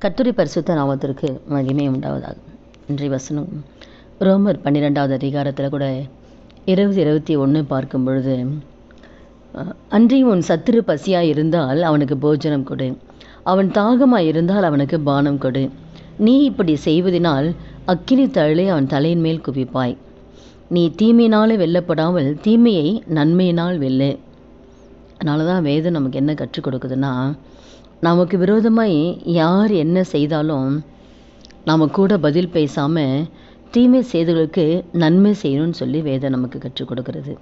கர்த்தருடைய பரிசுத்த நாமத்திற்கு மகிமை உண்டாவதாக. இன்றைய வசனம் ரோமர் 12வது அதிகாரத்தில் கூட 20-21 பார்க்கும் பொழுது, அன்றியும் உன் சத்துரு பசியாய் இருந்தால் அவனுக்கு போஜனம் கொடு, அவன் தாகமாய் இருந்தால் அவனுக்கு பானம் கொடு. நீ இப்படி செய்வதனால் அக்கினி தழலை அவன் தலையின் மேல் குவிப்பாய். நீ தீமையினாலே வெல்லப்படாமல் தீமையை நன்மையினால் வெல்லு. அதனால தான் வேதம் நமக்கு என்ன கற்றுக் கொடுக்குதுன்னா, நமக்கு விரோதமாய் யார் என்ன செய்தாலும் நாம் கூட பதில் பேசாமல் தீமை செய்தவர்களுக்கு நன்மை செய்யணும்னு சொல்லி வேதம் நமக்கு கற்றுக் கொடுக்கறது.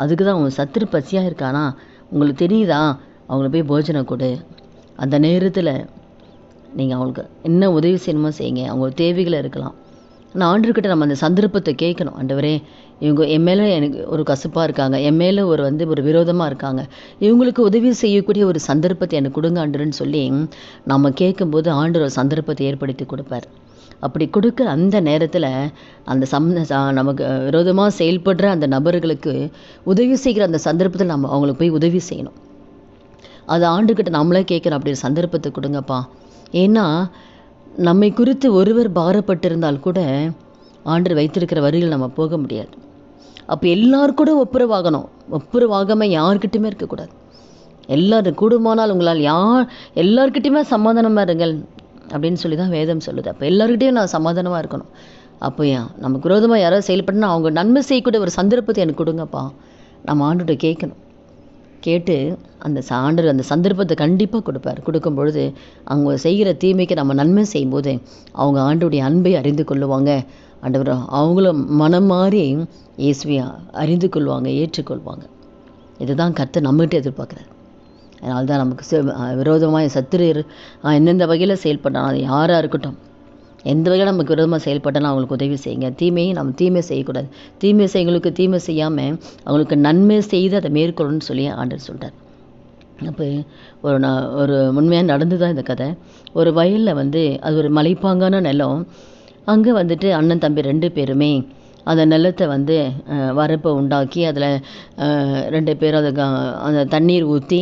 அதுக்கு தான் அவன் சத்துரு பசியாக இருக்கானா, உங்களுக்கு தெரியுதா, அவங்கள போய் போஜனம் கொடு. அந்த நேரத்தில் நீங்கள் அவங்களுக்கு என்ன உதவி செய்யணுமோ செய்யுங்க. அவங்க தேவைகளை இருக்கலாம். ஆனால் ஆண்டவர்கிட்ட நம்ம அந்த சந்தர்ப்பத்தை கேட்கணும். ஆண்டவரே, இவங்க என் மேலே எனக்கு ஒரு கசப்பாக இருக்காங்க, என் மேலே ஒரு விரோதமாக இருக்காங்க, இவங்களுக்கு உதவி செய்யக்கூடிய ஒரு சந்தர்ப்பத்தை எனக்கு கொடுங்க ஆண்டவர்னு சொல்லி நம்ம கேட்கும்போது ஆண்டவர் ஒரு சந்தர்ப்பத்தை ஏற்படுத்தி கொடுப்பார். அப்படி கொடுக்குற அந்த நேரத்தில் அந்த நமக்கு விரோதமாக செயல்படுற அந்த நபர்களுக்கு உதவி செய்கிற அந்த சந்தர்ப்பத்தில் நம்ம அவங்களுக்கு போய் உதவி செய்யணும். அது ஆண்டுக்கிட்ட நம்மளே கேட்குறோம், அப்படி ஒரு சந்தர்ப்பத்தை கொடுங்கப்பா. ஏன்னா நம்மை குறித்து ஒருவர் பாரப்பட்டிருந்தால் கூட ஆண்டவர் வைத்திருக்கிற வரியில் நம்ம போக முடியாது. அப்போ எல்லாருக்கூட ஒப்புரவாகணும். ஒப்புரவாகாமல் யார்கிட்டையுமே இருக்கக்கூடாது. எல்லாரும் கூடுமானால் உங்களால் எல்லார்கிட்டையுமே சமாதானமாக இருங்கள் அப்படின்னு சொல்லி தான் வேதம் சொல்லுது. அப்போ எல்லாருக்கிட்டையும் நான் சமாதானமாக இருக்கணும். அப்போ நமக்கு விரோதமாக யாராவது செயல்பட்டுனா அவங்க நன்மை செய்யக்கூடிய ஒரு சந்தர்ப்பத்தை எனக்கு கொடுங்கப்பா நம்ம ஆண்டுகிட்ட கேட்கணும். கேட்டு அந்த ஆண்டவர் அந்த சந்தர்ப்பத்தை கண்டிப்பாக கொடுப்பார். கொடுக்கும் பொழுது அவங்க செய்கிற தீமைக்கு நம்ம நன்மை செய்யும்போது அவங்க ஆண்டவருடைய அன்பை அறிந்து கொள்ளுவாங்க. ஆண்டவர் அவங்களும் மனம் மாறி இயேசுவை அறிந்து கொள்வாங்க, ஏற்றுக்கொள்வாங்க. இதுதான் கர்த்தர் நம்மகிட்ட எதிர்பார்க்குறாரு. அதனால தான் நமக்கு விரோதமாக சத்துரு எந்தெந்த வகையில் செயல்பட்டாலும், அது யாராக இருக்கட்டும், எந்த வகையில் நமக்கு விரோதமாக செயல்பட்டாலும் அவங்களுக்கு உதவி செய்யுங்க. நம்ம தீமை செய்யக்கூடாது. தீமை செய்யங்களுக்கு தீமை செய்யாமல் அவங்களுக்கு நன்மை செய்து அதை மேற்கொள்ளணும்னு சொல்லி ஆண்டவர் சொல்கிறார். அப்போ ஒரு உண்மையாக நடந்து தான் இந்த கதை. ஒரு வயலில் அது ஒரு மலைப்பாங்கான நிலம். அங்கே அண்ணன் தம்பி 2 பேருமே அந்த நிலத்தை வரப்பை உண்டாக்கி அதில் 2 பேரும் அந்த தண்ணீர் ஊற்றி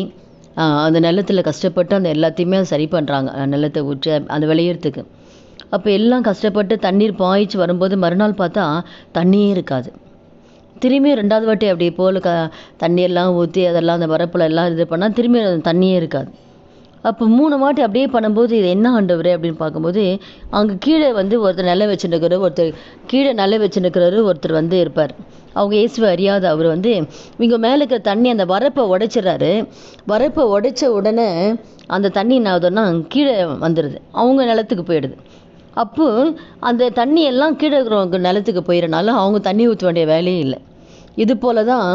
அந்த நிலத்தில் கஷ்டப்பட்டு அந்த எல்லாத்தையுமே சரி பண்ணுறாங்க. நிலத்தை ஊற்றி அந்த விளையிறதுக்கு. அப்போ எல்லாம் கஷ்டப்பட்டு தண்ணீர் பாய்ச்சி வரும்போது மறுநாள் பார்த்தா தண்ணியே இருக்காது. திரும்பி 2வது வாட்டி அப்படி போல் தண்ணியெல்லாம் ஊற்றி அதெல்லாம் அந்த வரப்பில் எல்லாம் இது பண்ணால் திரும்பி தண்ணியே இருக்காது. அப்போ 3 வாட்டி அப்படியே பண்ணும்போது இது என்ன ஆண்டவரே அப்படின்னு பார்க்கும்போது அங்கே கீழே ஒருத்தர் நிலை வச்சுருக்கிறாரு, ஒருத்தர் கீழே நிலை வச்சுருக்கிறாரு, ஒருத்தர் இருப்பார். அவங்க இயேசுவை அறியாத அவர் இவங்க மேலே இருக்கிற தண்ணி அந்த வரப்பை உடைச்சிட்றாரு. வரப்பை உடைச்ச உடனே அந்த தண்ணி என்ன ஆகுதுன்னா கீழே வந்துடுது, அவங்க நிலத்துக்கு போயிடுது. அப்போ அந்த தண்ணி எல்லாம் கீழே இருக்கிறவங்க நிலத்துக்கு போயிடனால அவங்க தண்ணி ஊற்ற வேண்டிய வேலையே இல்லை. இது போல தான்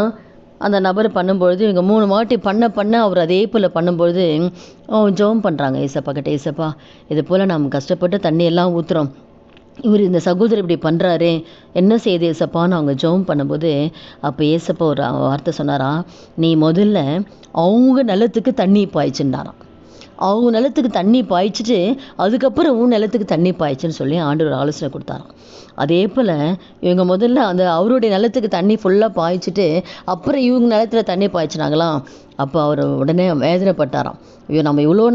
அந்த நபர் பண்ணும்பொழுது இவங்க 3 வாட்டி பண்ண அவர் அதே போல் பண்ணும்பொழுது ஜெபம் பண்ணுறாங்க ஏசப்பா கிட்ட. ஏசப்பா, இது போல் நம்ம கஷ்டப்பட்டு தண்ணி எல்லாம் ஊற்றுறோம், இவர் இந்த சகோதரர் இப்படி பண்ணுறாரு, என்ன செய்யுது ஏசப்பான்னு அவங்க ஜெபம் பண்ணும்போது அப்போ ஏசப்பா ஒரு வார்த்தை சொன்னாரா, நீ முதல்ல அவங்க நிலத்துக்கு தண்ணி பாய்ச்சுன்னாராம். அவங்க நிலத்துக்கு தண்ணி பாய்ச்சிட்டு அதுக்கப்புறம் உன் நிலத்துக்கு தண்ணி பாய்ச்சுன்னு சொல்லி ஆண்டவர் ஆலோசனை கொடுத்தாராம். அதே போல் இவங்க முதல்ல அவருடைய நிலத்துக்கு தண்ணி ஃபுல்லாக பாய்ச்சிட்டு அப்புறம் இவங்க நிலத்தில் தண்ணி பாய்ச்சினாங்களாம். அப்போ அவர் உடனே வேதனைப்பட்டாராம்.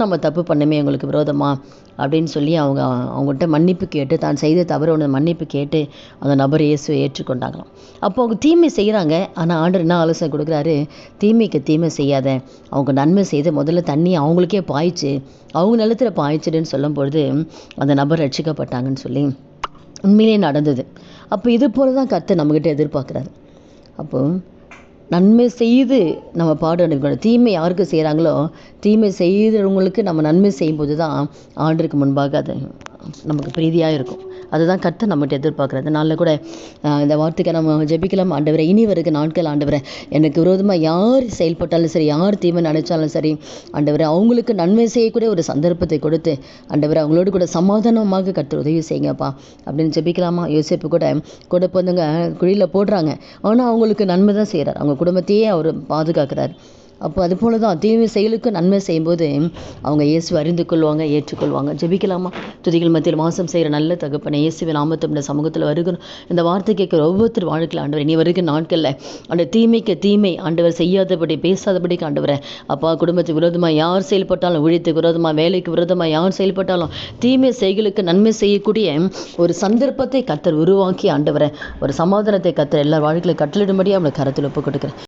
நம்ம தப்பு பண்ணுமே எங்களுக்கு விரோதமாக அப்படின்னு சொல்லி அவங்ககிட்ட மன்னிப்பு கேட்டு தான் செய்த தவறு ஒன்று மன்னிப்பு கேட்டு அந்த நபர் இயேசுவை ஏற்றுக்கொண்டாங்களாம். அப்போ அவங்க தீமை செய்கிறாங்க. ஆனால் ஆண்டவர் என்ன ஆலோசனை கொடுக்குறாரு, தீமைக்கு தீமை செய்யாத, அவங்க நன்மை செய்து முதல்ல தண்ணி அவங்களுக்கே பாய்ச்சு அவங்க நிலத்தில் பாய்ச்சிடுன்னு சொல்லும்பொழுது அந்த நபர் ரட்சிக்கப்பட்டாங்கன்னு சொல்லி உண்மையிலே நடந்தது. அப்போ இது போல தான் கர்த்தர் நம்மக்கிட்ட எதிர்பார்க்குறாரு. அப்போது நன்மை செய்து நம்ம அனுப்பிக்கணும். தீமை யாருக்கு செய்கிறாங்களோ தீமை செய்கிறவங்களுக்கு நம்ம நன்மை செய்யும்போது தான் ஆண்டவருக்கு முன்பாக அது நமக்கு பிரீதியாக இருக்கும். அதுதான் கர்த்தர் நம்மகிட்ட எதிர்பார்க்குறது. நாளில் கூட இந்த வார்த்தைக்கு நம்ம ஜெபிக்கலாம். ஆண்டவரை, இனி வருகிற நாட்கள் ஆண்டவரை, எனக்கு விரோதமாக யார் செயல்பட்டாலும் சரி, யார் தீமை நினைச்சாலும் சரி ஆண்டவரை, அவங்களுக்கு நன்மை செய்யக்கூடிய ஒரு சந்தர்ப்பத்தை கொடுத்து ஆண்டவரை அவங்களோடு கூட சமாதானமாக கர்த்தர் உதவி செய்யுங்கப்பா அப்படின்னு ஜெபிக்கலாமா? யோசேப்பு கூட குழியில் போடுறாங்க, ஆனால் அவங்களுக்கு நன்மை தான் செய்கிறார். அவங்க குடும்பத்தையே அவர் பாதுகாக்கிறார். அப்போ அது போல தான் தீமை செயலுக்கு நன்மை செய்யும்போது அவங்க இயேசு அறிந்து கொள்வாங்க, ஏற்றுக்கொள்வாங்க. ஜெபிக்கலாமா? துதிகள் மத்தியில் வாசம் செய்கிற நல்ல தகப்பனை இயேசுவின் நாமத்தை சமூகத்தில் வருகிறோம். இந்த வார்த்தை கேட்குற ஒவ்வொருத்தர் வாழ்க்கையில் ஆண்டவர் இனி வருகிற நாட்களில் அந்த தீமைக்கு தீமை ஆண்டவர் செய்யாதபடி பேசாதபடிக்கு ஆண்டவரை அப்பா குடும்பத்துக்கு விரோதமாக யார் செயல்பட்டாலும், ஊழியத்துக்கு விரோதமாக, வேலைக்கு விரோதமாக யார் செயல்பட்டாலும் தீமை செய்களுக்கு நன்மை செய்யக்கூடிய ஒரு சந்தர்ப்பத்தை கர்த்தர் உருவாக்கி ஆண்டவரை ஒரு சமாதானத்தை கர்த்தர் எல்லா வாழ்க்கையில கட்டளிடும்படி அவங்களை கருத்தில் ஒப்புக் கொடுக்குறேன்.